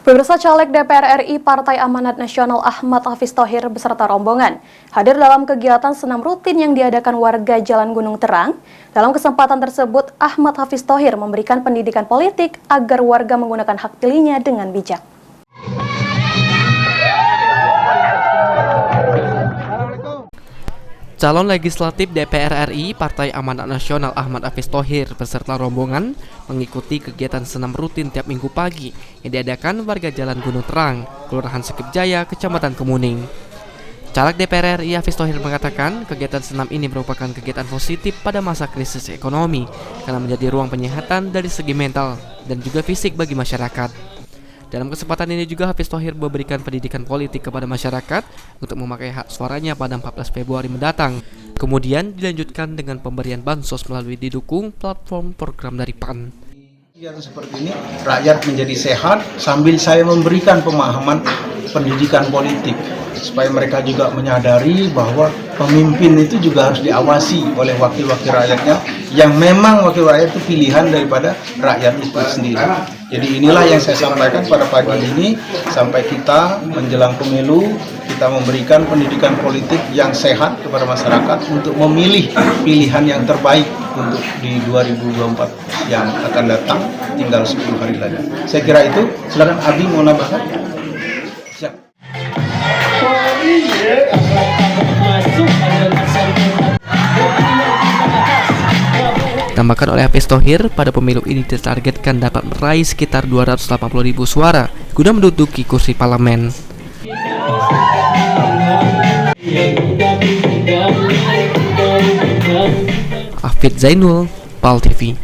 Pemirsa, caleg DPR RI Partai Amanat Nasional Ahmad Hafiz Thohir beserta rombongan hadir dalam kegiatan senam rutin yang diadakan warga Jalan Gunung Terang. Dalam kesempatan tersebut, Ahmad Hafiz Thohir memberikan pendidikan politik agar warga menggunakan hak pilihnya dengan bijak. Calon legislatif DPR RI Partai Amanat Nasional Ahmad Hafiz Thohir beserta rombongan mengikuti kegiatan senam rutin tiap minggu pagi yang diadakan warga Jalan Gunung Terang, Kelurahan Sekip Jaya, Kecamatan Kemuning. Caleg DPR RI Hafiz Thohir mengatakan kegiatan senam ini merupakan kegiatan positif pada masa krisis ekonomi karena menjadi ruang penyehatan dari segi mental dan juga fisik bagi masyarakat. Dalam kesempatan ini juga Hafiz Thohir memberikan pendidikan politik kepada masyarakat untuk memakai hak suaranya pada 14 Februari mendatang. Kemudian dilanjutkan dengan pemberian bansos melalui didukung platform program dari PAN. Yang seperti ini, rakyat menjadi sehat sambil saya memberikan pemahaman pendidikan politik supaya mereka juga menyadari bahwa pemimpin itu juga harus diawasi oleh wakil-wakil rakyatnya yang memang wakil rakyat itu pilihan daripada rakyat itu sendiri. Jadi inilah yang saya sampaikan pada pagi ini, sampai kita menjelang pemilu kita memberikan pendidikan politik yang sehat kepada masyarakat untuk memilih pilihan yang terbaik untuk di 2024 yang akan datang, tinggal 10 hari lagi. Saya kira itu. Silakan Abi mau nambahkan. Siap. Ditambahkan oleh Hafiz Thohir, pada pemilu ini ditargetkan dapat meraih sekitar 280.000 suara guna menduduki kursi parlemen. Afid Zainul, PAL TV.